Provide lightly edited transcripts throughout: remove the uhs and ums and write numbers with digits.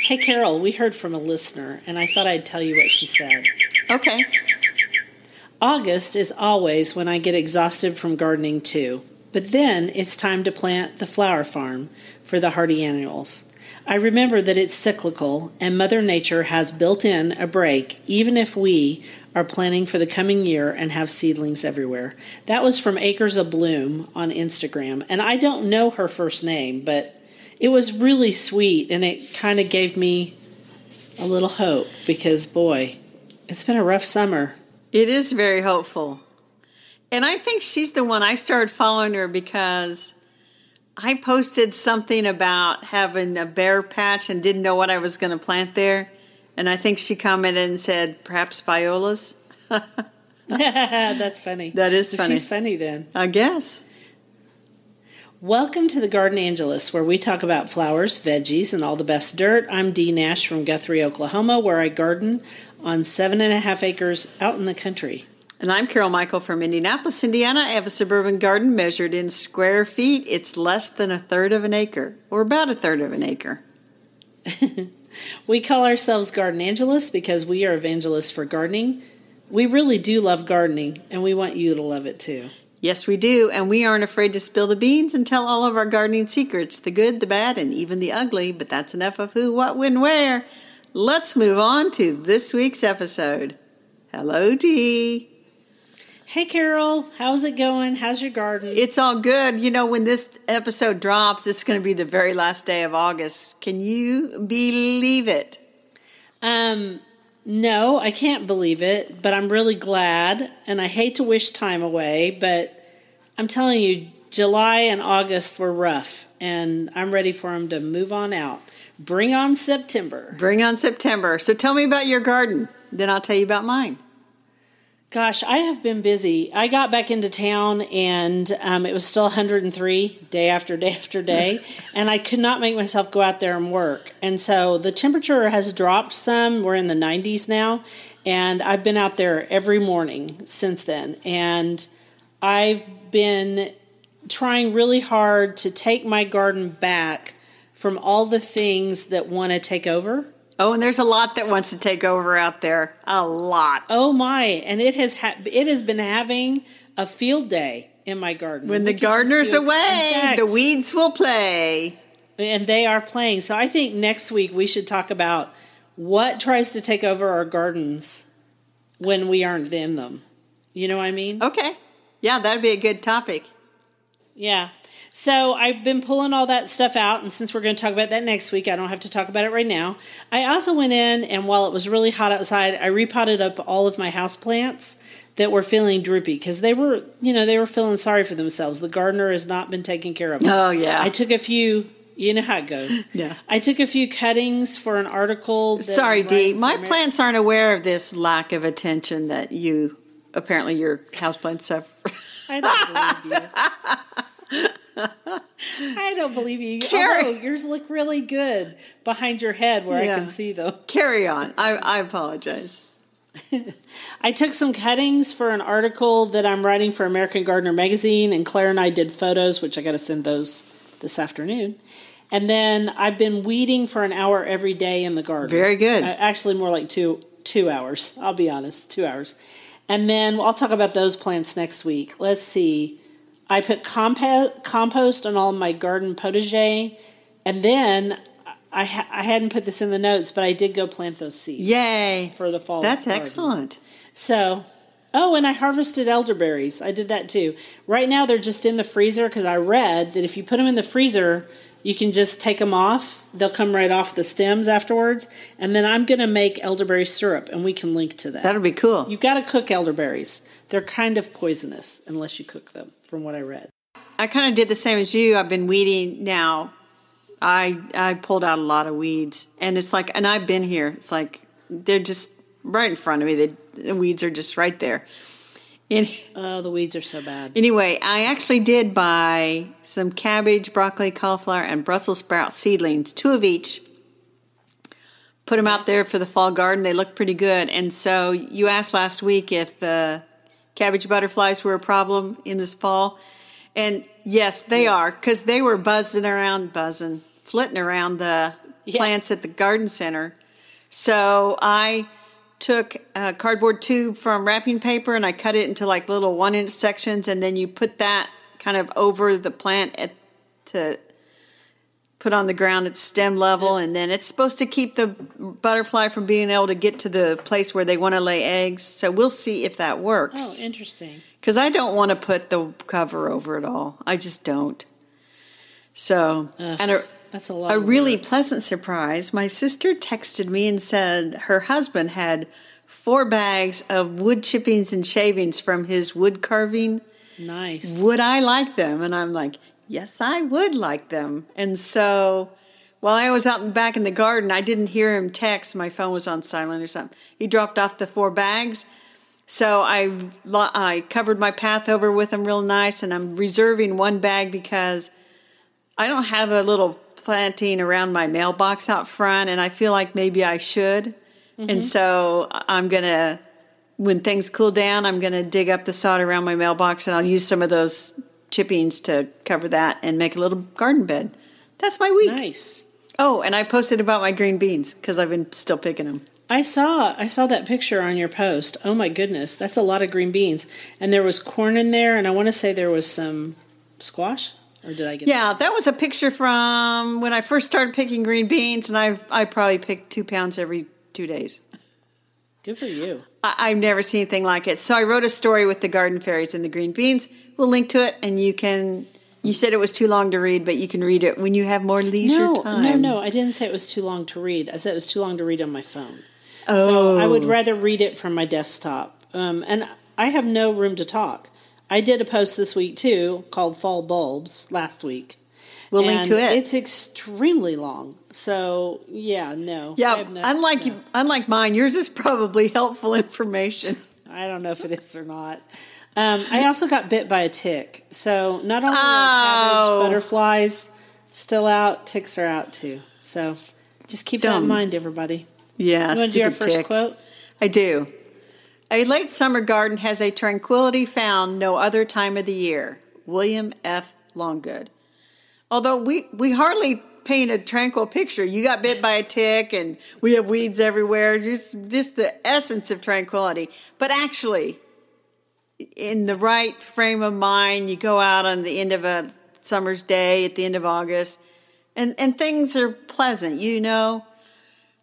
Hey, Carol, we heard from a listener, and I thought I'd tell you what she said. Okay. August is always when I get exhausted from gardening, too. But then it's time to plant the flower farm for the hardy annuals. I remember that it's cyclical, and Mother Nature has built in a break, even if we are planning for the coming year and have seedlings everywhere. That was from Acres of Bloom on Instagram, and I don't know her first name, but it was really sweet, and it kind of gave me a little hope because, boy, it's been a rough summer. It is very hopeful. And I think she's the one. I started following her because I posted something about having a bare patch and didn't know what I was going to plant there. And I think she commented and said, perhaps violas. That's funny. That is so funny. She's funny then. I guess. Welcome to the Garden Angelus, where we talk about flowers, veggies, and all the best dirt. I'm Dee Nash from Guthrie, Oklahoma, where I garden on 7.5 acres out in the country. And I'm Carol Michael from Indianapolis, Indiana. I have a suburban garden measured in square feet. It's less than a third of an acre, or about a third of an acre. We call ourselves Garden Angelus because we are evangelists for gardening. We really do love gardening, and we want you to love it too. Yes, we do, and we aren't afraid to spill the beans and tell all of our gardening secrets, the good, the bad, and even the ugly, but that's enough of who, what, when, where. Let's move on to this week's episode. Hello, Dee. Hey, Carol. How's it going? How's your garden? It's all good. You know, when this episode drops, it's going to be the very last day of August. Can you believe it? No, I can't believe it, but I'm really glad, and I hate to wish time away, but I'm telling you, July and August were rough, and I'm ready for them to move on out. Bring on September. Bring on September. So tell me about your garden, then I'll tell you about mine. Gosh, I have been busy. I got back into town, and it was still 103 day after day after day, and I could not make myself go out there and work. And so the temperature has dropped some. We're in the 90s now, and I've been out there every morning since then. And I've been trying really hard to take my garden back from all the things that want to take over. Oh, and there's a lot that wants to take over out there. A lot. Oh, my. And it has been having a field day in my garden. When the gardener's away, the weeds will play. And they are playing. So I think next week we should talk about what tries to take over our gardens when we aren't in them. You know what I mean? Okay. Yeah, that'd be a good topic. Yeah. So I've been pulling all that stuff out, and since we're going to talk about that next week, I don't have to talk about it right now. I also went in, and while it was really hot outside, I repotted up all of my houseplants that were feeling droopy because they were feeling sorry for themselves. The gardener has not been taking care of them. Oh, yeah. I took a few, you know how it goes. Yeah. I took a few cuttings for an article. Sorry, Dee. My plants aren't aware of this lack of attention that apparently your houseplants have. I don't believe you. I don't believe you. Although yours look really good behind your head where I can see them. Carry on. I apologize. I took some cuttings for an article that I'm writing for American Gardener magazine, and Claire and I did photos, which I got to send those this afternoon. And then I've been weeding for an hour every day in the garden. Very good. Actually, more like two hours. I'll be honest, 2 hours. And then I'll talk about those plants next week. Let's see. I put compost on all of my garden potager, and then I hadn't put this in the notes, but I did go plant those seeds. Yay! For the fall. That's garden. Excellent. So, and I harvested elderberries. I did that too. Right now they're just in the freezer because I read that if you put them in the freezer, you can just take them off. They'll come right off the stems afterwards. And then I'm going to make elderberry syrup, and we can link to that. That'll be cool. You've got to cook elderberries. They're kind of poisonous unless you cook them, from what I read. I kind of did the same as you. I've been weeding now. I pulled out a lot of weeds. And it's like, and I've been here. It's like, they're just right in front of me. The weeds are just right there. The weeds are so bad. Anyway, I actually did buy some cabbage, broccoli, cauliflower, and Brussels sprout seedlings, 2 of each. Put them out there for the fall garden. They look pretty good. And so you asked last week if the cabbage butterflies were a problem in this fall. And yes, they are, because they were flitting around the plants at the garden center. So I took a cardboard tube from wrapping paper and I cut it into like little 1-inch sections, and then you put that kind of over the plant to put on the ground at stem level, and then it's supposed to keep the butterfly from being able to get to the place where they want to lay eggs. So we'll see if that works. Oh, interesting. Because I don't want to put the cover over it all. I just don't. So, that's a lot. A really pleasant surprise. My sister texted me and said her husband had 4 bags of wood chippings and shavings from his wood carving. Nice. Would I like them? And I'm like, yes, I would like them. And so while I was out back in the garden, I didn't hear him text. My phone was on silent or something. He dropped off the 4 bags. So I covered my path over with them real nice, and I'm reserving 1 bag because I don't have a little planting around my mailbox out front, and I feel like maybe I should. Mm-hmm. And so I'm going to, when things cool down, I'm going to dig up the sod around my mailbox, and I'll use some of those chippings to cover that and make a little garden bed. That's my week. Nice. Oh, and I posted about my green beans because I've been still picking them. I saw that picture on your post. Oh my goodness, that's a lot of green beans. And there was corn in there, and I want to say there was some squash. Or did I get that was a picture from when I first started picking green beans, and I probably picked 2 pounds every 2 days. Good for you. I've never seen anything like it. So I wrote a story with the garden fairies and the green beans. We'll link to it, and you said it was too long to read, but you can read it when you have more leisure time. No, I didn't say it was too long to read. I said it was too long to read on my phone. Oh. So I would rather read it from my desktop. And I have no room to talk. I did a post this week, too, called Fall Bulbs last week. We'll link to it. It's extremely long. So, yeah, no. Yeah, unlike mine, yours is probably helpful information. I don't know if it is or not. I also got bit by a tick. So, not only are cabbage butterflies still out, ticks are out, too. So, just keep that in mind, everybody. Yeah, you want to do our first quote? I do. A late summer garden has a tranquility found no other time of the year. William F. Longgood. Although we hardly paint a tranquil picture. You got bit by a tick and we have weeds everywhere. Just the essence of tranquility. But actually, in the right frame of mind, you go out on the end of a summer's day at the end of August, and things are pleasant, you know.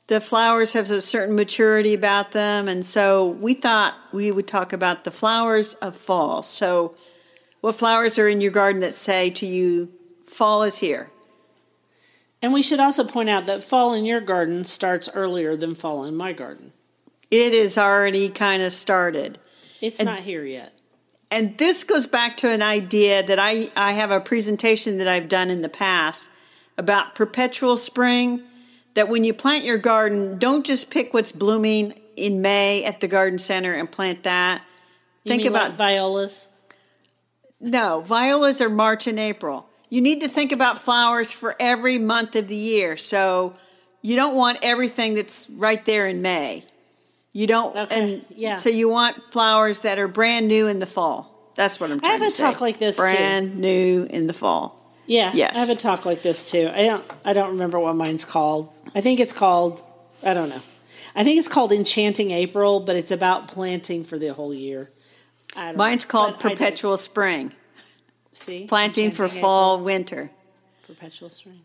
The flowers have a certain maturity about them, and so we thought we would talk about the flowers of fall. So what flowers are in your garden that say to you, fall is here? And we should also point out that fall in your garden starts earlier than fall in my garden. It is already kind of started. It's not here yet. And this goes back to an idea that I have a presentation that I've done in the past about perpetual spring. That when you plant your garden, don't just pick what's blooming in May at the garden center and plant that. Think about like violas? No, violas are March and April. You need to think about flowers for every month of the year. So you don't want everything that's right there in May. You don't. Okay. So you want flowers that are brand new in the fall. That's what I'm trying to say. I have a talk like this brand new in the fall. Yeah, yes. I have a talk like this too. I don't remember what mine's called. I think it's called, I don't know. I think it's called Enchanting April, but it's about planting for the whole year. Mine's called Perpetual Spring. See? Planting for fall, winter. Perpetual Spring.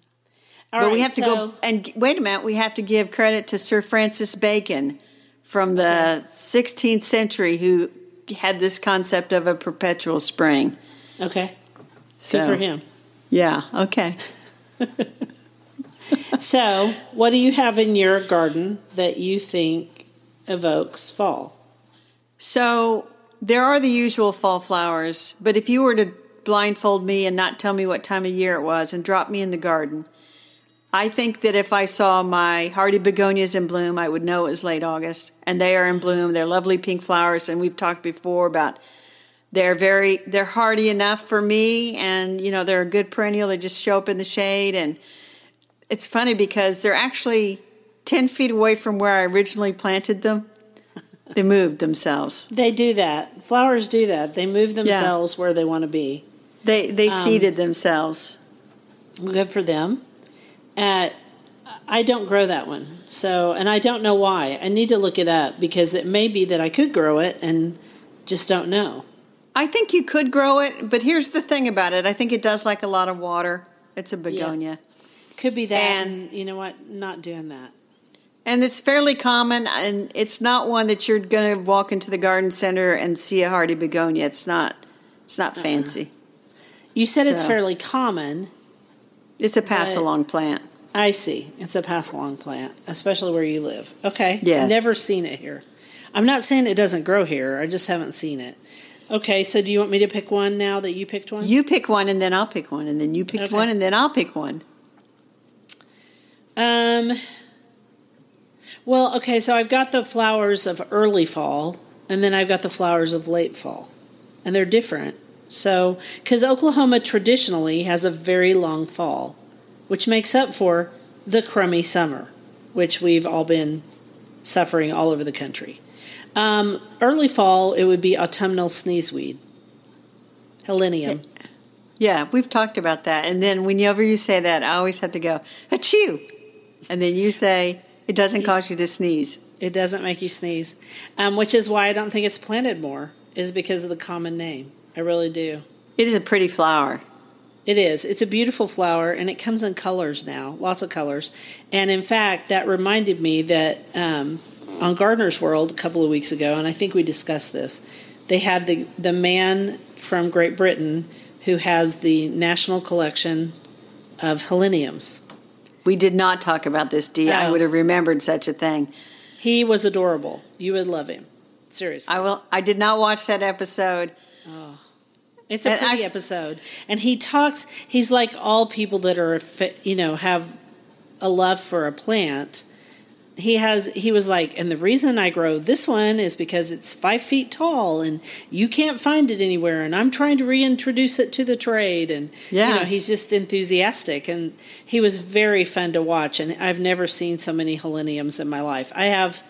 But we have to go, and wait a minute, we have to give credit to Sir Francis Bacon from the 16th century who had this concept of a perpetual spring. Okay. Good for him. Yeah, okay. So, what do you have in your garden that you think evokes fall? So, there are the usual fall flowers, but if you were to blindfold me and not tell me what time of year it was and drop me in the garden, I think that if I saw my hardy begonias in bloom, I would know it was late August. And they are in bloom. They're lovely pink flowers, and we've talked before about they're hardy enough for me, and you know they're a good perennial. They just show up in the shade, and it's funny because they're actually 10 feet away from where I originally planted them. They moved themselves. They do that. Flowers do that. They move themselves where they want to be. They seeded themselves. Good for them. I don't grow that one. So, and I don't know why. I need to look it up because it may be that I could grow it and just don't know. I think you could grow it, but here's the thing about it. I think it does like a lot of water. It's a begonia. Yeah. Could be that. And you know what? Not doing that. And it's fairly common, and it's not one that you're going to walk into the garden center and see a hardy begonia. It's not fancy. You said it's fairly common. It's a pass-along plant. I see. It's a pass-along plant, especially where you live. Okay. Yes. Never seen it here. I'm not saying it doesn't grow here. I just haven't seen it. Okay, so do you want me to pick one now that you picked one? You pick one, and then I'll pick one, and then you pick one, and then I'll pick one. Well, okay, so I've got the flowers of early fall, and then I've got the flowers of late fall, and they're different. So, because Oklahoma traditionally has a very long fall, which makes up for the crummy summer, which we've all been suffering all over the country. Early fall, it would be autumnal sneezeweed, Helenium. Yeah, we've talked about that. And then whenever you say that, I always have to go, achoo! And then you say, it doesn't cause you to sneeze. It doesn't make you sneeze, which is why I don't think it's planted more, is because of the common name. I really do. It is a pretty flower. It is. It's a beautiful flower, and it comes in colors now, lots of colors. And in fact, that reminded me that on Gardener's World a couple of weeks ago, and I think we discussed this, they had the man from Great Britain who has the national collection of heleniums. We did not talk about this, Dee. I would have remembered such a thing. He was adorable. You would love him. Seriously. I did not watch that episode. Oh. It's a pretty episode. And he's like all people that are, have a love for a plant. He was like, and the reason I grow this one is because it's 5 feet tall and you can't find it anywhere, and I'm trying to reintroduce it to the trade. And he's just enthusiastic, and he was very fun to watch. And I've never seen so many heleniums in my life. I have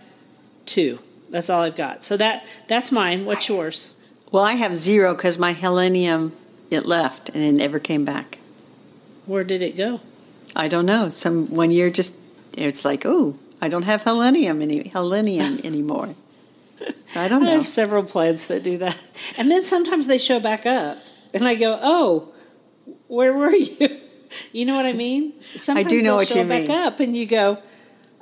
2. That's all I've got. So that's mine. What's yours? Well, I have 0 because my helenium, it left and it never came back. Where did it go? I don't know. One year it's like, oh, I don't have helenium anymore. I don't know. I have several plants that do that. And then sometimes they show back up. And I go, oh, where were you? You know what I mean? Sometimes I do know what you mean. They show back up and you go,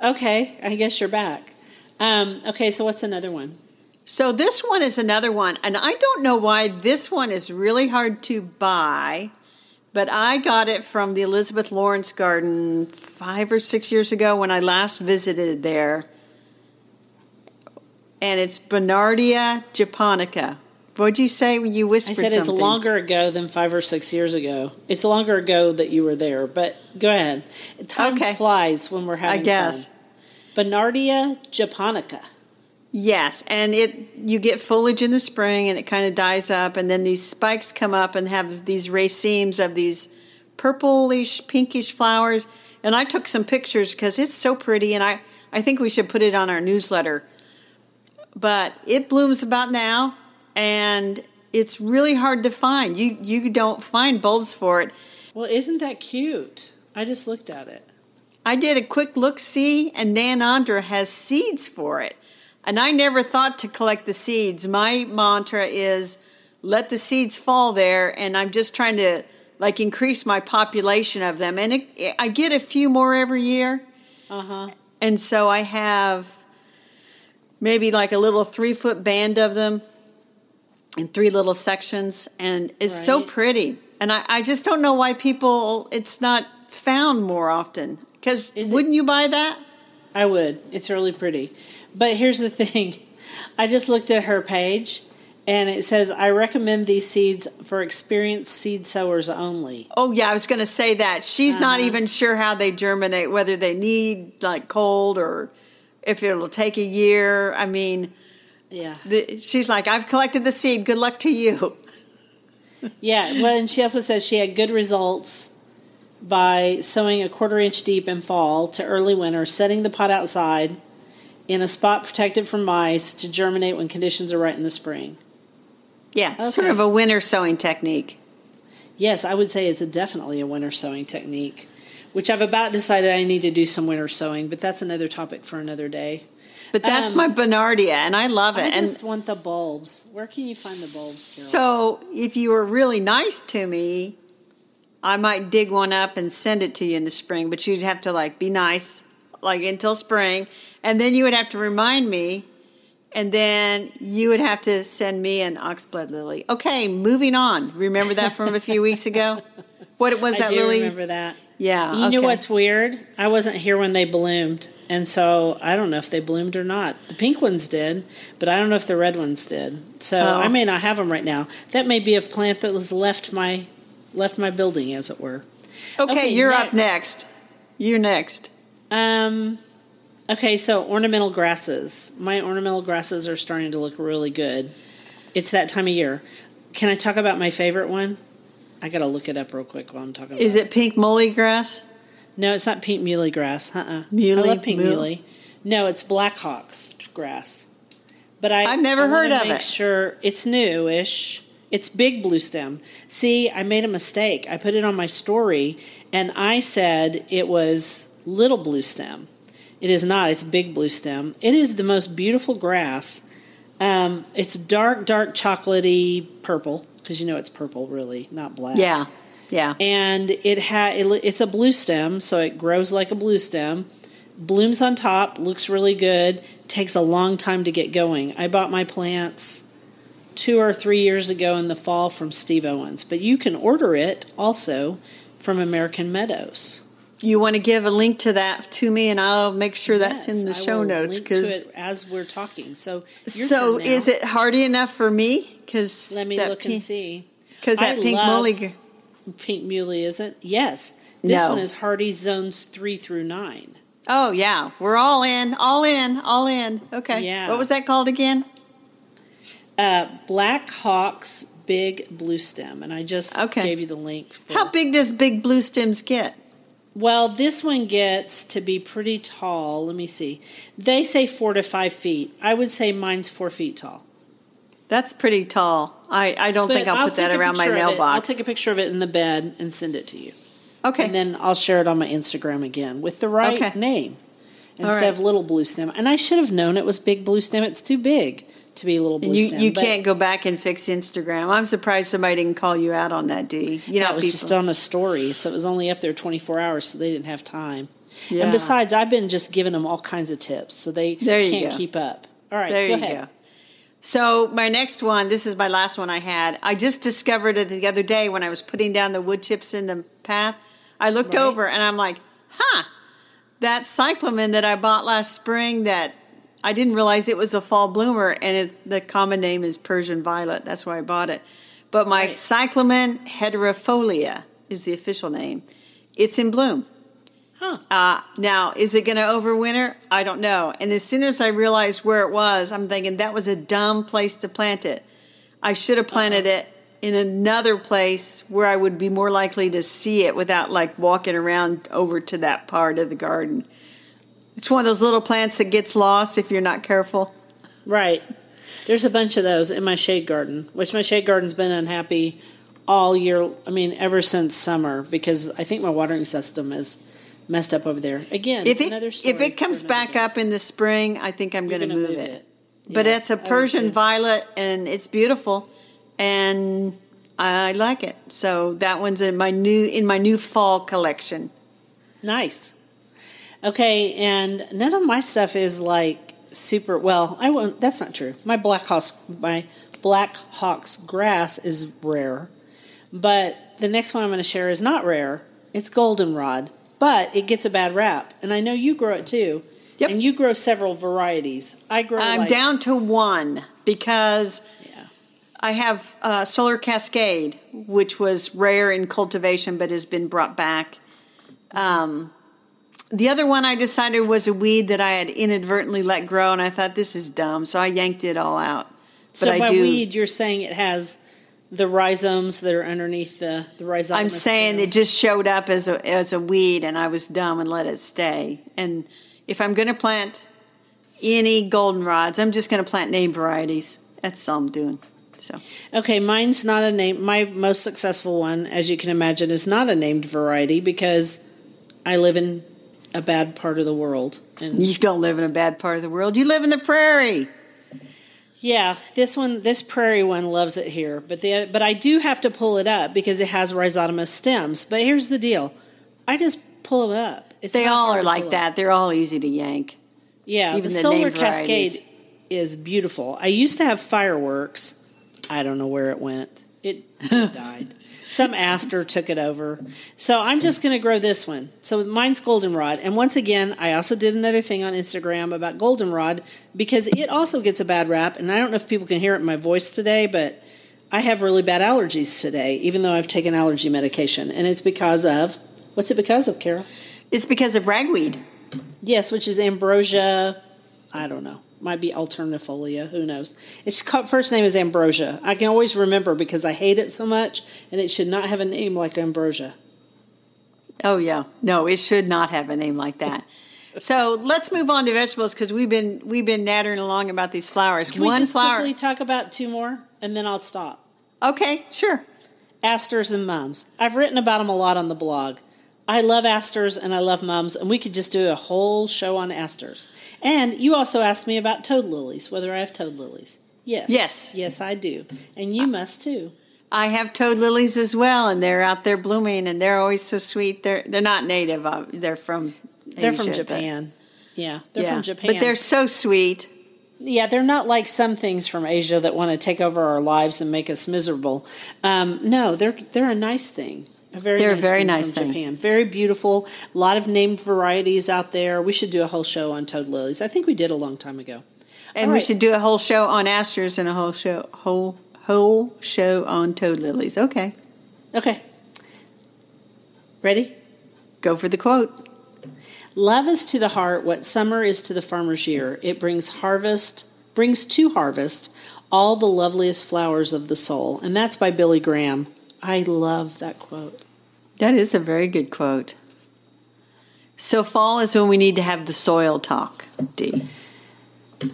okay, I guess you're back. Okay, so what's another one? So this one is another one. And I don't know why this one is really hard to buy. But I got it from the Elizabeth Lawrence Garden 5 or 6 years ago when I last visited there. And it's Bernardia japonica. What'd you say when you whispered something? I said it's longer ago than 5 or 6 years ago. It's longer ago that you were there. But go ahead. Time flies when we're having fun. Bernardia japonica. Yes, and you get foliage in the spring and it kind of dies up, and then these spikes come up and have these racemes of these purplish, pinkish flowers. And I took some pictures because it's so pretty, and I think we should put it on our newsletter. But it blooms about now, and it's really hard to find. You don't find bulbs for it. Well, isn't that cute? I just looked at it. I did a quick look-see, and Nan Andra has seeds for it. And I never thought to collect the seeds. My mantra is let the seeds fall there, and I'm just trying to increase my population of them. And I get a few more every year. Uh-huh. And so I have maybe a little 3-foot band of them in 3 little sections, and it's so pretty. And I just don't know why it's not found more often. Because wouldn't you buy that? I would. It's really pretty. But here's the thing. I just looked at her page, and it says, I recommend these seeds for experienced seed sowers only. Oh, yeah, I was going to say that. She's not even sure how they germinate, whether they need, cold or if it'll take a year. I mean, she's like, I've collected the seed. Good luck to you. Yeah, well, and she also says she had good results by sowing a 1/4 inch deep in fall to early winter, setting the pot outside in a spot protected from mice to germinate when conditions are right in the spring. Yeah, sort of a winter sowing technique. Yes, I would say it's definitely a winter sowing technique. which I've about decided I need to do some winter sowing, but that's another topic for another day. But that's my Bernardia, and I love it. I just want the bulbs. Where can you find the bulbs, Carol? So if you were really nice to me, I might dig one up and send it to you in the spring, but you'd have to like be nice, like until spring, and then you would have to remind me, and then you would have to send me an oxblood lily. Okay, moving on. Remember that from a few weeks ago? What was that lily? I remember that. Yeah. You know what's weird? I wasn't here when they bloomed, and so I don't know if they bloomed or not. The pink ones did, but I don't know if the red ones did. So I may not have them right now. That may be a plant that was left my building, as it were. Okay, you're up next. You're next. Okay, so ornamental grasses. My ornamental grasses are starting to look really good. It's that time of year. Can I talk about my favorite one? I got to look it up real quick while I'm talking about it. Is it pink muley grass? No, it's not pink muley grass. Muley? I love pink muley. No, it's Black Hawk's grass. But I've never heard of it. Make sure it's newish. It's big blue stem. See, I made a mistake. I put it on my story, and I said it was little blue stem. It is not. It's big blue stem. It is the most beautiful grass. It's dark chocolatey purple, because you know it's purple, really, not black. Yeah. And it's a blue stem, so it grows like a blue stem. Blooms on top, looks really good. Takes a long time to get going. I bought my plants 2 or 3 years ago in the fall from Steve Owens, but you can order it also from American Meadows. You want to give a link to that to me, and I'll make sure that's in the show notes. Link to it as we're talking. So is it hardy enough for me? Cause let me look and see. Because that pink muley isn't. Yes, this one is hardy zones 3 through 9. Oh yeah, we're all in. Okay. Yeah. What was that called again? Black Hawk's big blue stem, and I just gave you the link. How big does big blue stems get? Well, this one gets to be pretty tall. Let me see. They say 4 to 5 feet. I would say mine's 4 feet tall. That's pretty tall. I don't think I'll put that around my mailbox. I'll take a picture of it in the bed and send it to you. Okay. And then I'll share it on my Instagram again with the right name instead of little blue stem. And I should have known it was big blue stem. It's too big to be little blue stem. You can't go back and fix Instagram. I'm surprised somebody didn't call you out on that, Dee. You know, it was just on a story, so it was only up there 24 hours, so they didn't have time. Yeah. And besides, I've been just giving them all kinds of tips, so they can't keep up. All right, go ahead. Go. So my next one, this is my last one I had. I just discovered it the other day when I was putting down the wood chips in the path. I looked over and I'm like, that cyclamen that I bought last spring that I didn't realize it was a fall bloomer, and the common name is Persian violet. That's why I bought it. But my cyclamen hederifolia is the official name. It's in bloom. Now, is it going to overwinter? I don't know. And as soon as I realized where it was, I'm thinking that was a dumb place to plant it. I should have planted it in another place where I would be more likely to see it without like walking around over to that part of the garden. It's one of those little plants that gets lost if you're not careful. Right. There's a bunch of those in my shade garden, which my shade garden's been unhappy all year. I mean, ever since summer, because I think my watering system is messed up over there. Again, another story. If it comes back up in the spring, I think I'm going to move it. Yeah, but it's a Persian violet, and it's beautiful, and I like it. So that one's in my new fall collection. Nice. Okay, and none of my stuff is like super. Well, I won't. That's not true. My Black Hawk's grass is rare, but the next one I'm going to share is not rare. It's goldenrod, but it gets a bad rap, and I know you grow it too. Yep. And you grow several varieties. I'm down to one because I have Solar Cascade, which was rare in cultivation but has been brought back. The other one I decided was a weed that I had inadvertently let grow, and I thought, this is dumb, so I yanked it all out. So by weed, you're saying it has the rhizomes that are underneath the rhizomes? I'm saying it just showed up as a weed, and I was dumb and let it stay. And if I'm going to plant any goldenrods, I'm just going to plant name varieties. That's all I'm doing. So okay, mine's not a name. My most successful one, as you can imagine, is not a named variety because I live in a bad part of the world. And you don't live in a bad part of the world. You live in the prairie. Yeah, this prairie one loves it here. But I do have to pull it up because it has rhizotomous stems. But here's the deal. I just pull it up. They all are like that. They're all easy to yank. Yeah, even the Solar Cascade is beautiful. I used to have fireworks. I don't know where it went. It died. Some aster took it over. So I'm just going to grow this one. So mine's goldenrod. And once again, I also did another thing on Instagram about goldenrod because it also gets a bad rap. And I don't know if people can hear it in my voice today, but I have really bad allergies today, even though I've taken allergy medication. And it's because of, what's it because of, Carol? It's because of ragweed. Yes, which is ambrosia, I don't know. Might be alternifolia, who knows. Its first name is ambrosia. I can always remember because I hate it so much, and it should not have a name like ambrosia. Oh, yeah. No, it should not have a name like that. So let's move on to vegetables because we've been nattering along about these flowers. Can we just quickly talk about two more, and then I'll stop? Okay, sure. Asters and mums. I've written about them a lot on the blog. I love asters and I love mums, and we could just do a whole show on asters. And you also asked me about toad lilies, whether I have toad lilies. Yes. Yes. Yes, I do. And you must too. I have toad lilies as well, and they're out there blooming, and they're always so sweet. They're not native. They're from Asia, They're from Japan. They're from Japan. But they're so sweet. Yeah, they're not like some things from Asia that want to take over our lives and make us miserable. No, they're a nice thing. They're a very nice thing. Japan. Very beautiful. A lot of named varieties out there. We should do a whole show on toad lilies. I think we did a long time ago. And we should do a whole show on asters and a whole show on toad lilies. Okay. Okay. Ready? Go for the quote. Love is to the heart what summer is to the farmer's year. It brings to harvest all the loveliest flowers of the soul. And that's by Billy Graham. I love that quote. That is a very good quote. So fall is when we need to have the soil talk, Dee.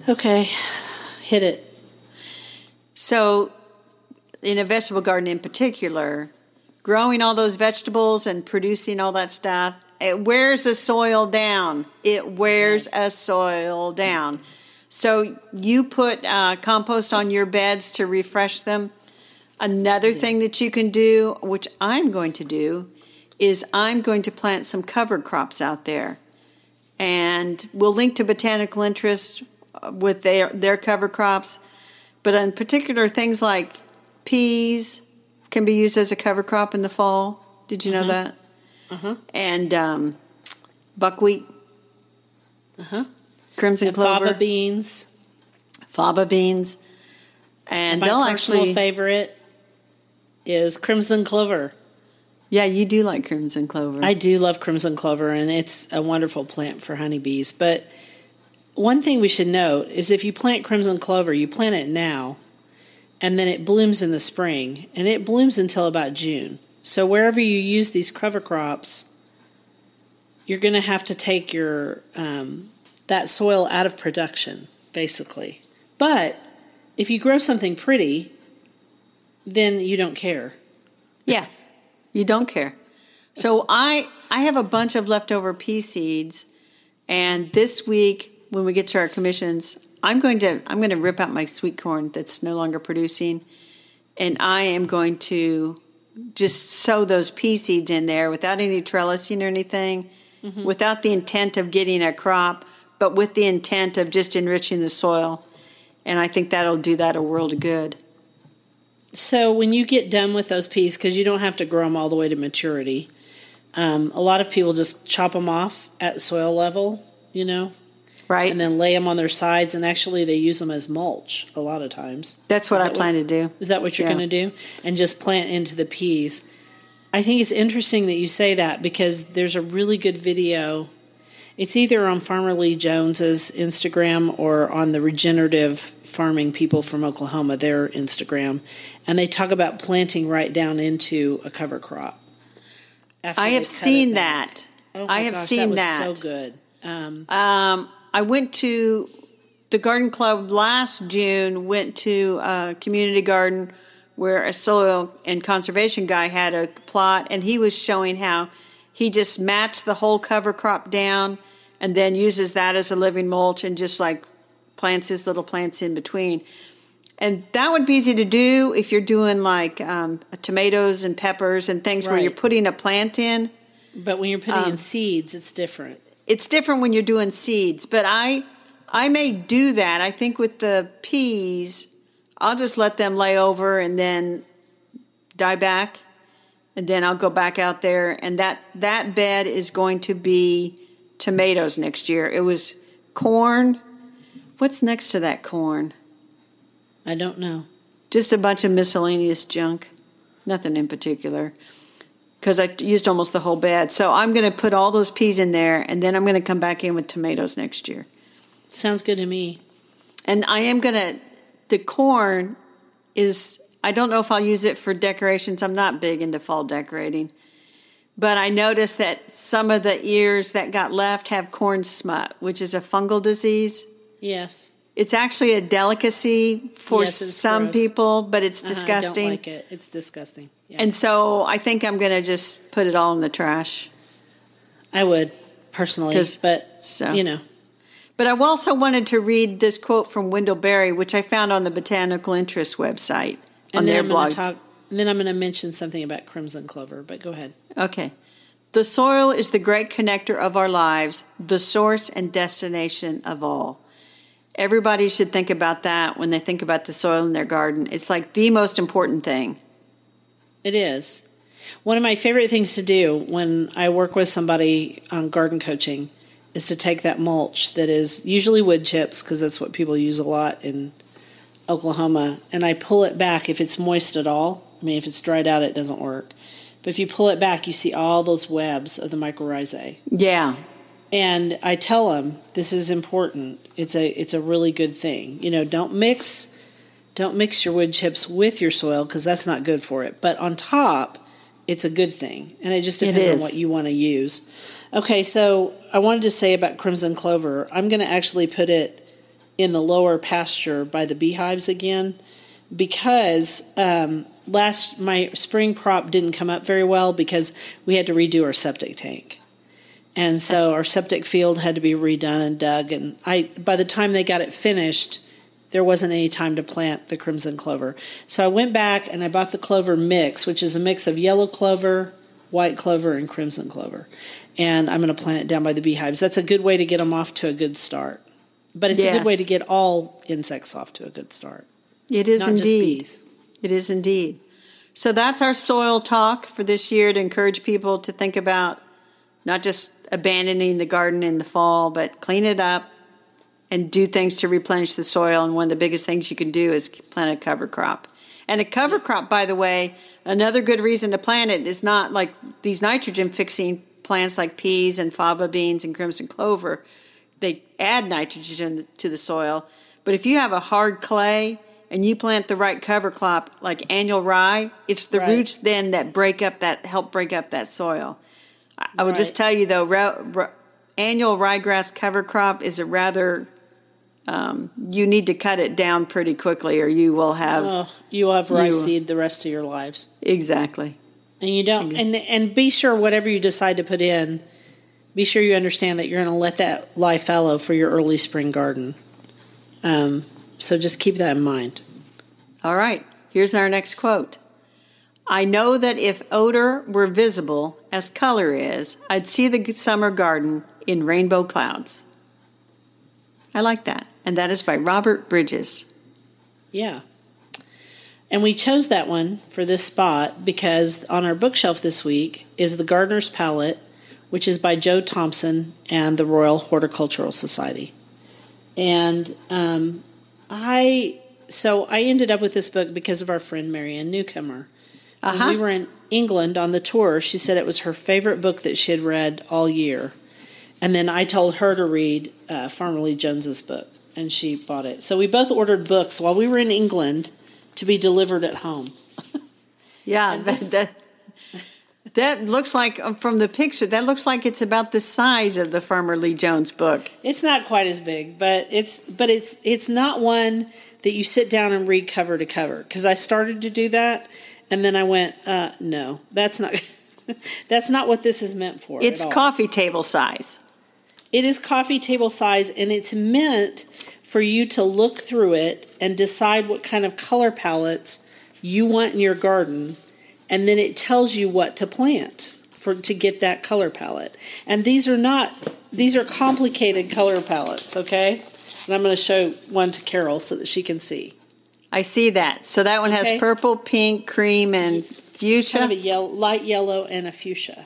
Okay, hit it. So in a vegetable garden in particular, growing all those vegetables and producing all that stuff, it wears the soil down. It wears a soil down. So you put compost on your beds to refresh them. Another thing that you can do, which I'm going to do, is I'm going to plant some cover crops out there. And we'll link to Botanical Interest with their cover crops. But in particular, things like peas can be used as a cover crop in the fall. Did you know that? Uh-huh. And buckwheat. Uh-huh. Crimson and clover. Fava beans. And my they'll personal favorite is crimson clover. Yeah, you do like crimson clover. I do love crimson clover, and it's a wonderful plant for honeybees. But one thing we should note is if you plant crimson clover, you plant it now, and then it blooms in the spring, and it blooms until about June. So wherever you use these cover crops, you're going to have to take your that soil out of production, basically. But if you grow something pretty, then you don't care. Yeah, you don't care. So I have a bunch of leftover pea seeds, and this week when we get to our commissions, I'm going to rip out my sweet corn that's no longer producing, and I am going to just sow those pea seeds in there without any trellising or anything, without the intent of getting a crop, but with the intent of just enriching the soil. And I think that'll do that a world of good. So when you get done with those peas, because you don't have to grow them all the way to maturity, a lot of people just chop them off at soil level, Right. And then lay them on their sides, and actually they use them as mulch a lot of times. That's what I plan to do. Is that what you're going to do? And just plant into the peas. I think it's interesting that you say that because there's a really good video. It's either on Farmer Lee Jones's Instagram or on the regenerative farming people from Oklahoma, their Instagram. And they talk about planting right down into a cover crop. I have seen that. Oh my gosh, that was so good. I went to the garden club last June, went to a community garden where a soil and conservation guy had a plot, and he was showing how he just mats the whole cover crop down and then uses that as a living mulch and just like plants his little plants in between. And that would be easy to do if you're doing like tomatoes and peppers and things where you're putting a plant in. But when you're putting in seeds, it's different. It's different when you're doing seeds. But I may do that. I think with the peas, I'll just let them lay over and then die back. And then I'll go back out there. And that bed is going to be tomatoes next year. It was corn. What's next to that corn? I don't know. Just a bunch of miscellaneous junk. Nothing in particular. Because I used almost the whole bed. So I'm going to put all those peas in there, and then I'm going to come back in with tomatoes next year. Sounds good to me. And I am going to, the corn is, I don't know if I'll use it for decorations. I'm not big into fall decorating. But I noticed that some of the ears that got left have corn smut, which is a fungal disease. Yes. It's actually a delicacy for some gross. People, but it's disgusting. I don't like it. It's disgusting. Yeah. And so I think I'm going to just put it all in the trash. I would, personally, but, you know. But I also wanted to read this quote from Wendell Berry, which I found on the Botanical Interest website on their blog. And then I'm going to mention something about crimson clover, but go ahead. Okay. The soil is the great connector of our lives, the source and destination of all. Everybody should think about that when they think about the soil in their garden. It's like the most important thing. It is. One of my favorite things to do when I work with somebody on garden coaching is to take that mulch that is usually wood chips, because that's what people use a lot in Oklahoma, and I pull it back if it's moist at all. I mean, if it's dried out, it doesn't work. But if you pull it back, you see all those webs of the mycorrhizae. Yeah. And I tell them, this is important. It's a really good thing. You know, don't mix your wood chips with your soil, because that's not good for it. But on top, it's a good thing. And it just depends on what you want to use. Okay, so I wanted to say about crimson clover, I'm going to actually put it in the lower pasture by the beehives again, because my spring crop didn't come up very well because we had to redo our septic tank. And so our septic field had to be redone and dug. And by the time they got it finished, there wasn't any time to plant the crimson clover. So I went back and I bought the clover mix, which is a mix of yellow clover, white clover, and crimson clover. And I'm going to plant it down by the beehives. That's a good way to get them off to a good start. But it's a good way to get all insects off to a good start. It is not indeed. Just bees. It is indeed. So that's our soil talk for this year, to encourage people to think about not just abandoning the garden in the fall, but clean it up and do things to replenish the soil. And one of the biggest things you can do is plant a cover crop. And a cover crop, by the way, another good reason to plant it is not like these nitrogen-fixing plants like peas and faba beans and crimson clover. They add nitrogen to the soil. But if you have a hard clay and you plant the right cover crop, like annual rye, it's the roots then that help break up that soil. I would just tell you, though, annual ryegrass cover crop is a rather, you need to cut it down pretty quickly, or you will have... rye seed the rest of your lives. Exactly. And you don't... And be sure whatever you decide to put in, be sure you understand that you're going to let that lie fallow for your early spring garden. So just keep that in mind. All right. Here's our next quote. I know that if odor were visible as color is, I'd see the summer garden in rainbow clouds. I like that. And that is by Robert Bridges. Yeah. And we chose that one for this spot because on our bookshelf this week is The Gardener's Palette, which is by Joe Thompson and the Royal Horticultural Society. And I ended up with this book because of our friend Marianne Newcomer. When we were in England on the tour, she said it was her favorite book that she had read all year. And then I told her to read Farmer Lee Jones's book, and she bought it. So we both ordered books while we were in England to be delivered at home. Yeah, that looks like, from the picture, that looks like it's about the size of the Farmer Lee Jones book. It's not quite as big, but it's not one that you sit down and read cover to cover. Because I started to do that, and then I went, no, that's not That's not what this is meant for. It's at all. coffee table size. It is coffee table size, and it's meant for you to look through it and decide what kind of color palettes you want in your garden, and then it tells you what to plant to get that color palette. And these are complicated color palettes, okay? And I'm going to show one to Carol so that she can see. I see that. So that one has purple, pink, cream, and fuchsia. Kind of a light yellow and a fuchsia.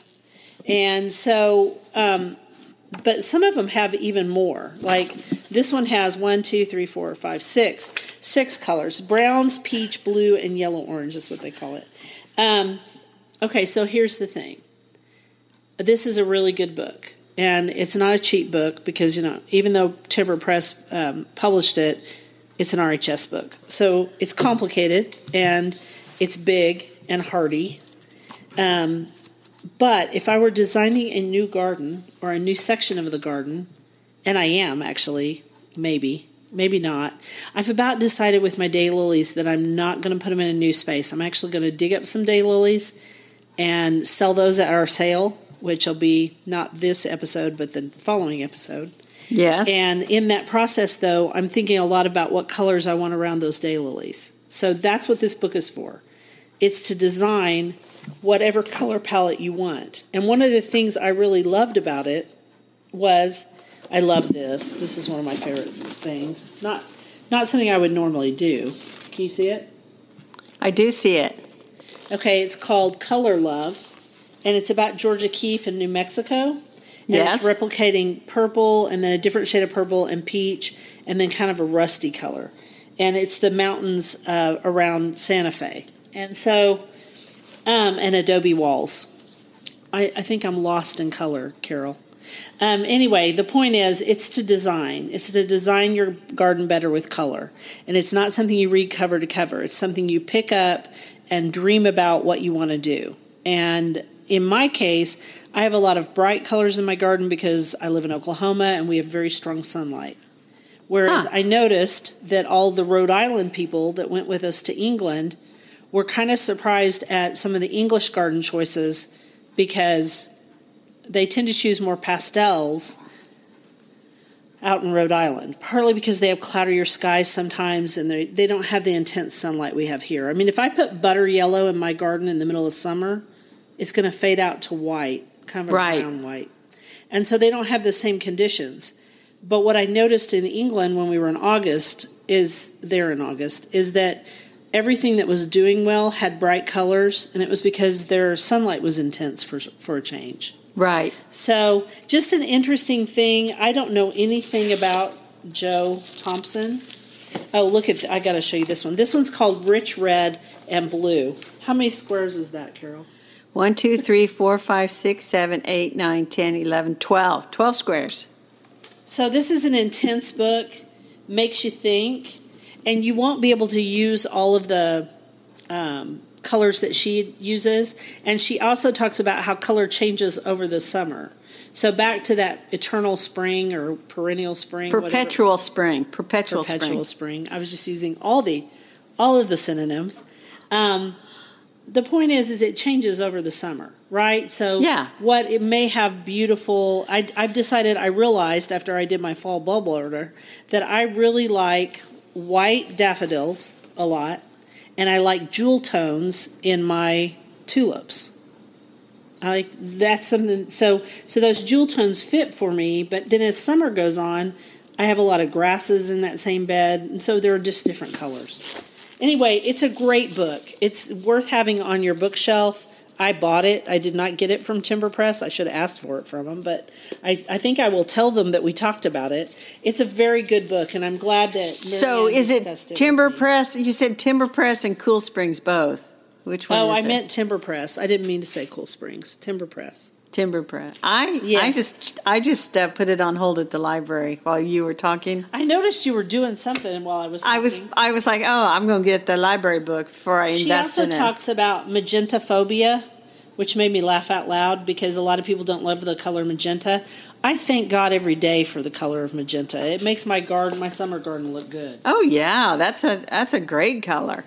And so, but some of them have even more. Like this one has 6 colors. Browns, peach, blue, and yellow orange is what they call it. Okay, so here's the thing. This is a really good book. And it's not a cheap book because, even though Timber Press published it, it's an RHS book. So it's complicated and it's big and hardy. But if I were designing a new garden or a new section of the garden, and I am actually, maybe not, I've about decided with my daylilies that I'm not going to put them in a new space. I'm actually going to dig up some daylilies and sell those at our sale, which will be not this episode, but the following episode. Yes. And in that process, though, I'm thinking a lot about what colors I want around those daylilies. So that's what this book is for. It's to design whatever color palette you want. And one of the things I really loved about it was, I love this. This is one of my favorite things. Not something I would normally do. Can you see it? I do see it. Okay, it's called Color Love. And it's about Georgia Keefe in New Mexico. And yes. It's replicating purple and then a different shade of purple and peach and then kind of a rusty color. And it's the mountains around Santa Fe. And so, and adobe walls. I think I'm lost in color, Carol. Anyway, the point is, it's to design. It's to design your garden better with color. And it's not something you read cover to cover. It's something you pick up and dream about what you want to do. And in my case, I have a lot of bright colors in my garden because I live in Oklahoma and we have very strong sunlight. Whereas I noticed that all the Rhode Island people that went with us to England were kind of surprised at some of the English garden choices because they tend to choose more pastels out in Rhode Island, partly because they have cloudier skies sometimes and they don't have the intense sunlight we have here. I mean, if I put butter yellow in my garden in the middle of summer, it's going to fade out to white, kind of a brown white. And so they don't have the same conditions. But what I noticed in England when we were in August is that everything that was doing well had bright colors, and it was because their sunlight was intense for a change. Right. So just an interesting thing. I don't know anything about Joe Thompson. Oh, look at, I got to show you this one. This one's called Rich Red and Blue. How many squares is that, Carol? 1, 2, 3, 4, 5, 6, 7, 8, 9, 10, 11, 12. 12 squares. So this is an intense book, makes you think, and you won't be able to use all of the colors that she uses. And she also talks about how color changes over the summer. So back to that eternal spring or perennial spring. Perpetual spring. Perpetual spring. I was just using all of the synonyms. The point is it changes over the summer, right? So what it may have beautiful, I've decided, I realized after I did my fall bulb order that I really like white daffodils a lot, and I like jewel tones in my tulips. That's something, so those jewel tones fit for me, but then as summer goes on, I have a lot of grasses in that same bed, and so there are just different colors. Anyway, it's a great book. It's worth having on your bookshelf. I bought it. I did not get it from Timber Press. I should have asked for it from them, but I think I will tell them that we talked about it. It's a very good book, and I'm glad that So is it Timber Press? You said Timber Press and Cool Springs both. Which one is it? I meant Timber Press. I didn't mean to say Cool Springs. Timber Press. Timber Press. I just put it on hold at the library while you were talking. I noticed you were doing something while I was talking. I was like, I'm going to get the library book before I invest in it. She also talks about magenta phobia, which made me laugh out loud because a lot of people don't love the color magenta. I thank God every day for the color of magenta. It makes my summer garden look good. Oh yeah, that's a great color.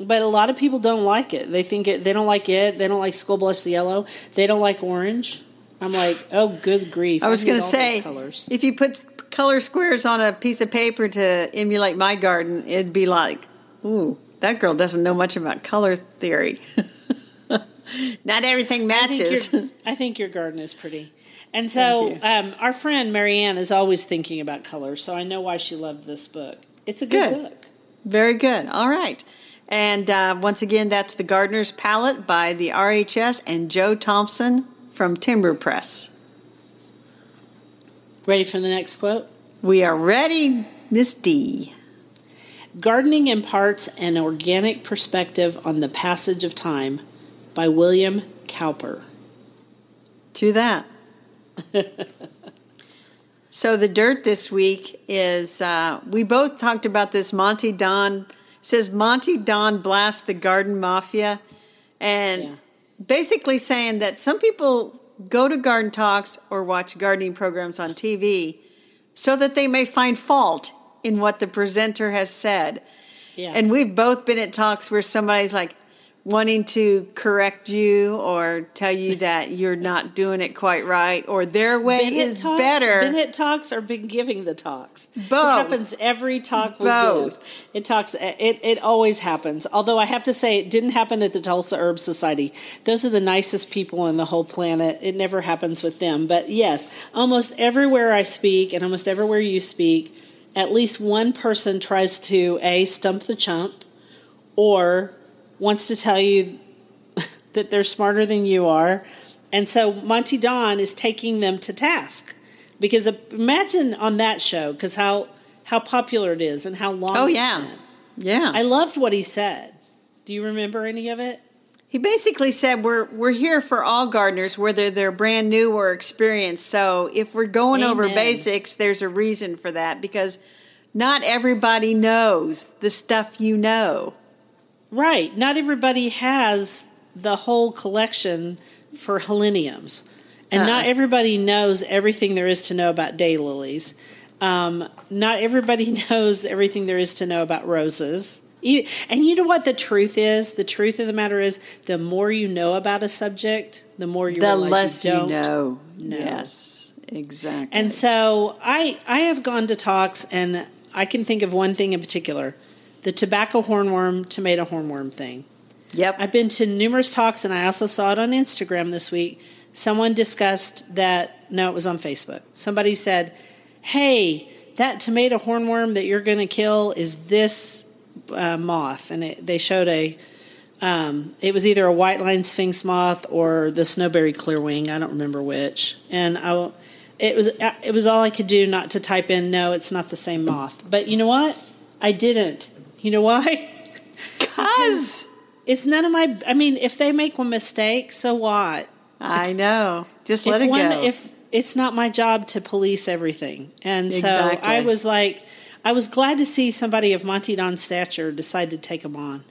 But a lot of people don't like it. They think they don't like it. They don't like School Blush Yellow. They don't like orange. I'm like, oh, good grief. I was going to all say, those colors. If you put color squares on a piece of paper to emulate my garden, it'd be like, ooh, that girl doesn't know much about color theory. Not everything matches. I think your garden is pretty. And so our friend Marianne is always thinking about color, so I know why she loved this book. It's a good book. Very good. All right. And once again, that's The Gardener's Palette by the RHS and Joe Thompson from Timber Press. Ready for the next quote? We are ready, Miss D. Gardening imparts an organic perspective on the passage of time by William Cowper. True that. So the dirt this week is, we both talked about this Monty Don. It says Monty Don blasts the garden mafia. And basically saying that some people go to garden talks or watch gardening programs on TV so that they may find fault in what the presenter has said. Yeah. And we've both been at talks where somebody's like wanting to correct you or tell you that you're not doing it quite right or their way is better. Been at talks or been giving the talks? Both. It happens every talk we give. It always happens. Although I have to say it didn't happen at the Tulsa Herb Society. Those are the nicest people on the whole planet. It never happens with them. But yes, almost everywhere I speak and almost everywhere you speak, at least one person tries to stump the chump or wants to tell you that they're smarter than you are. And so Monty Don is taking them to task. Because imagine on that show, because how popular it is and how long it's been. Yeah. I loved what he said. Do you remember any of it? He basically said we're here for all gardeners, whether they're brand new or experienced. So if we're going over basics, there's a reason for that. Because not everybody knows the stuff you know. Right. Not everybody has the whole collection for heleniums. And not everybody knows everything there is to know about daylilies. Not everybody knows everything there is to know about roses. And you know what the truth is? The truth of the matter is the more you know about a subject, the more you realize you don't know. Yes, exactly. And so I have gone to talks, and I can think of one thing in particular. The tobacco hornworm, tomato hornworm thing. Yep. I've been to numerous talks, and I also saw it on Instagram this week. Someone discussed that, no, it was on Facebook. Somebody said, hey, that tomato hornworm that you're going to kill is this moth. And they showed it was either a white-line sphinx moth or the snowberry clearwing. I don't remember which. And it was all I could do not to type in, no, it's not the same moth. But you know what? I didn't. You know why? Because it's none of my... I mean, if they make one mistake, so what? I know. Just let it go. If it's not my job to police everything. And so I was like... I was glad to see somebody of Monty Don's stature decide to take him on.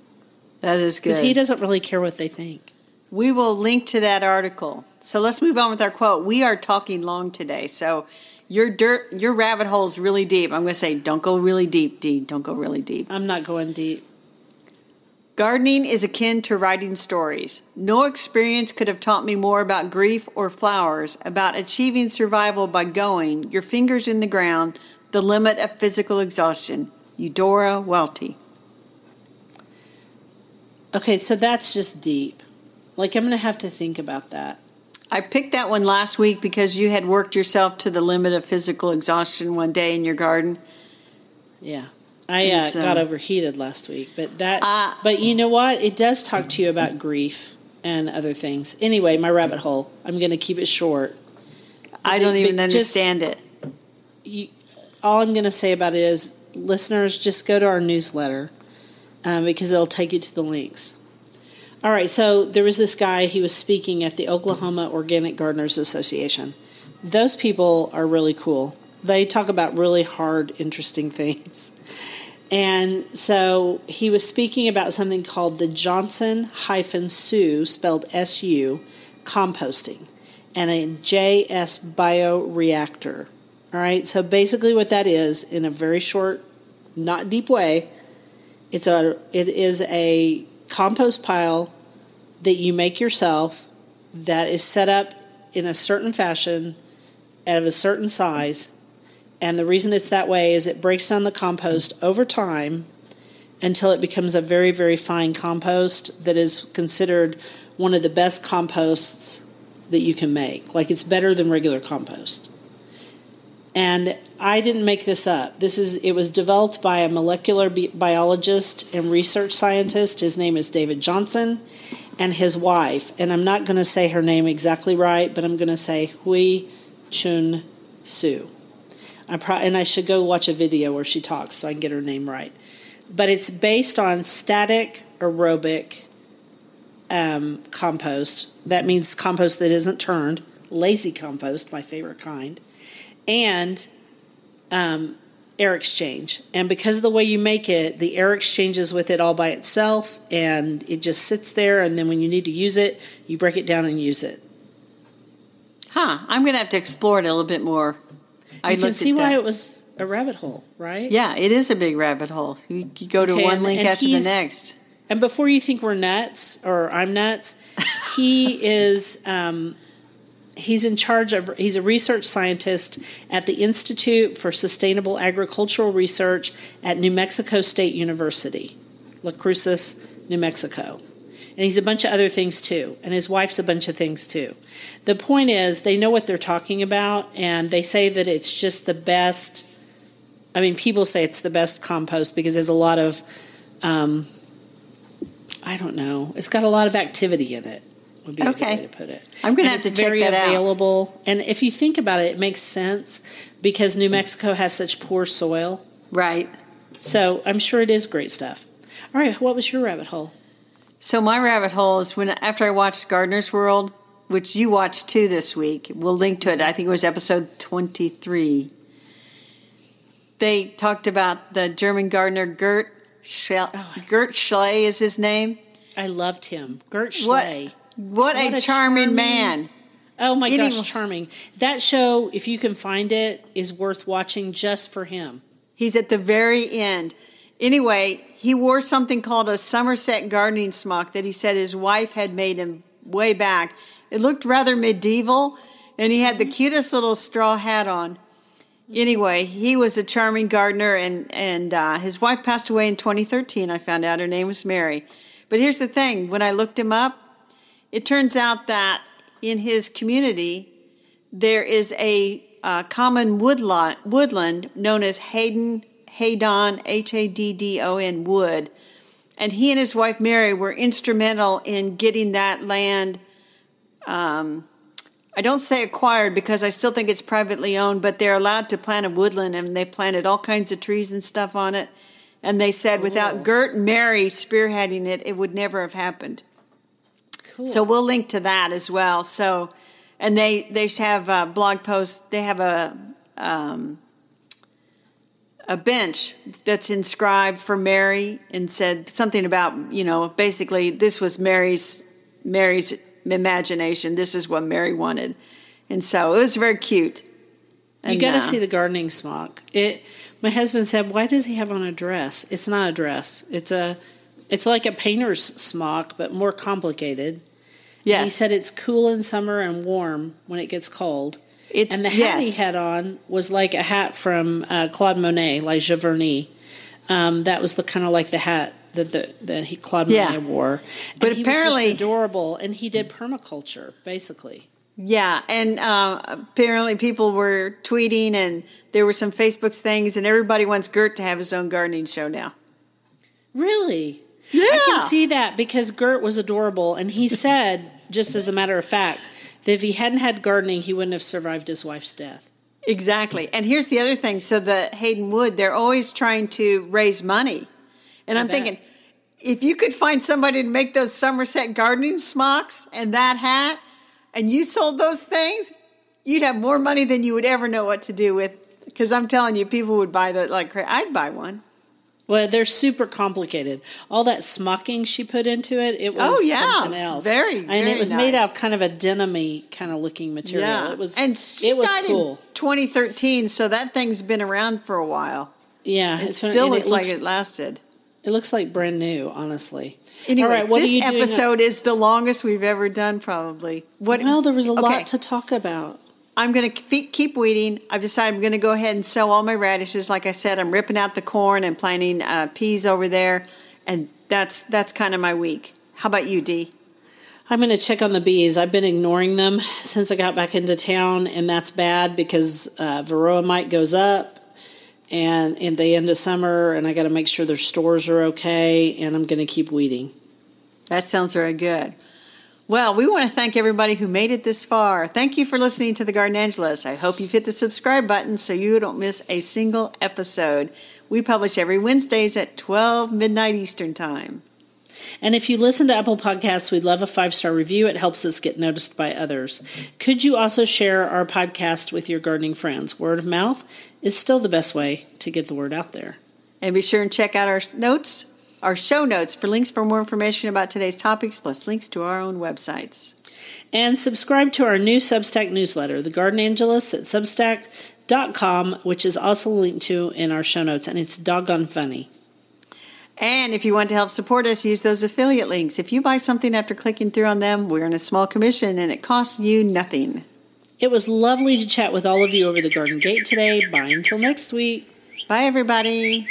That is good. Because he doesn't really care what they think. We will link to that article. So let's move on with our quote. We are talking long today, so... Your rabbit hole is really deep. I'm going to say, don't go really deep, Dee. Don't go really deep. I'm not going deep. Gardening is akin to writing stories. No experience could have taught me more about grief or flowers, about achieving survival by going, your fingers in the ground, the limit of physical exhaustion. Eudora Welty. Okay, so that's just deep. Like, I'm going to have to think about that. I picked that one last week because you had worked yourself to the limit of physical exhaustion one day in your garden. Yeah. I got overheated last week. But you know what? It does talk to you about grief and other things. Anyway, my rabbit hole. I'm going to keep it short. I don't even understand it. All I'm going to say about it is, listeners, just go to our newsletter because it'll take you to the links. All right, so there was this guy, he was speaking at the Oklahoma Organic Gardeners Association. Those people are really cool. They talk about really hard, interesting things. And so he was speaking about something called the Johnson-Su, spelled S-U, composting, and a JS bioreactor. All right, so basically what that is, in a very short, not deep way, It is a compost pile that you make yourself that is set up in a certain fashion of a certain size. And the reason it's that way is it breaks down the compost over time until it becomes a very, very fine compost that is considered one of the best composts that you can make. Like, it's better than regular compost. And I didn't make this up. It was developed by a molecular biologist and research scientist. His name is David Johnson, and his wife. And I'm not going to say her name exactly right, but I'm going to say Hui Chun Su. And I should go watch a video where she talks so I can get her name right. But it's based on static aerobic compost. That means compost that isn't turned. Lazy compost, my favorite kind. And air exchange. And because of the way you make it, the air exchanges with it all by itself, and it just sits there, and then when you need to use it, you break it down and use it. I'm going to have to explore it a little bit more. You can see why it was a rabbit hole, right? Yeah, it is a big rabbit hole. You go to one link after the next. And before you think we're nuts, or I'm nuts, he is... he's in charge of, he's a research scientist at the Institute for Sustainable Agricultural Research at New Mexico State University, La Cruces, New Mexico. And he's a bunch of other things too. And his wife's a bunch of things too. The point is, they know what they're talking about, and they say that it's just the best. I mean, people say it's the best compost because there's a lot of, I don't know, it's got a lot of activity in it. Would be a good way to put it. I'm going to have to check that out. It's very available. And if you think about it, it makes sense because New Mexico has such poor soil. Right. So I'm sure it is great stuff. All right, what was your rabbit hole? So my rabbit hole is after I watched Gardener's World, which you watched too this week. We'll link to it. I think it was episode 23. They talked about the German gardener Gert Schley is his name. I loved him. Gert Schley. What a charming man. Oh, my gosh, charming. That show, if you can find it, is worth watching just for him. He's at the very end. Anyway, he wore something called a Somerset gardening smock that he said his wife had made him way back. It looked rather medieval, and he had the cutest little straw hat on. Anyway, he was a charming gardener, and his wife passed away in 2013. I found out her name was Mary. But here's the thing. When I looked him up, it turns out that in his community, there is a common woodland known as Haddon, Haddon wood. And he and his wife Mary were instrumental in getting that land, I don't say acquired because I still think it's privately owned, but they're allowed to plant a woodland, and they planted all kinds of trees and stuff on it. And they said without Gert and Mary spearheading it, it would never have happened. Cool. So we'll link to that as well. So, and they have blog posts. They have a bench that's inscribed for Mary and said something about, basically this was Mary's imagination. This is what Mary wanted. And so it was very cute. You got to see the gardening smock. My husband said, "Why does he have on a dress?" It's not a dress. It's like a painter's smock, but more complicated. Yes. And he said it's cool in summer and warm when it gets cold. And the hat he had on was like a hat from Claude Monet, like Giverny. That was the kind of like the hat that Claude Monet wore. But and apparently, he was just adorable, and he did permaculture, basically. Yeah, and apparently people were tweeting, and there were some Facebook things, and everybody wants Gert to have his own gardening show now. Really? Yeah. I can see that because Gert was adorable, and he said, just as a matter of fact, that if he hadn't had gardening, he wouldn't have survived his wife's death. Exactly. And here's the other thing. So the Haddon Wood, they're always trying to raise money. And I'm thinking, if you could find somebody to make those Somerset gardening smocks and that hat, and you sold those things, you'd have more money than you would ever know what to do with. Because I'm telling you, people would buy that like crazy. I'd buy one. Well, they're super complicated. All that smocking she put into it, it was something else. Very and it was nice. Made out of kind of a denim-y kind of looking material. Yeah. It was cool. In 2013, so that thing's been around for a while. Yeah. It still looks like it lasted. It looks like brand new, honestly. Anyway, all right, what this are you doing? episode is the longest we've ever done, probably. Well, there was a lot to talk about. I'm going to keep weeding. I've decided I'm going to go ahead and sow all my radishes. Like I said, I'm ripping out the corn and planting peas over there, and that's kind of my week. How about you, Dee? I'm going to check on the bees. I've been ignoring them since I got back into town, and that's bad because varroa mite goes up and in the end of summer, and I got to make sure their stores are okay, and I'm going to keep weeding. That sounds very good. Well, we want to thank everybody who made it this far. Thank you for listening to The Gardenangelists. I hope you've hit the subscribe button so you don't miss a single episode. We publish every Wednesdays at 12 midnight Eastern Time. And if you listen to Apple Podcasts, we'd love a 5-star review. It helps us get noticed by others. Could you also share our podcast with your gardening friends? Word of mouth is still the best way to get the word out there. And be sure and check out our show notes for links for more information about today's topics, plus links to our own websites. And subscribe to our new Substack newsletter, The Gardenangelists at Substack.com, which is also linked to in our show notes, and it's doggone funny. And if you want to help support us, use those affiliate links. If you buy something after clicking through on them, we earn a small commission, and it costs you nothing. It was lovely to chat with all of you over the garden gate today. Bye until next week. Bye, everybody.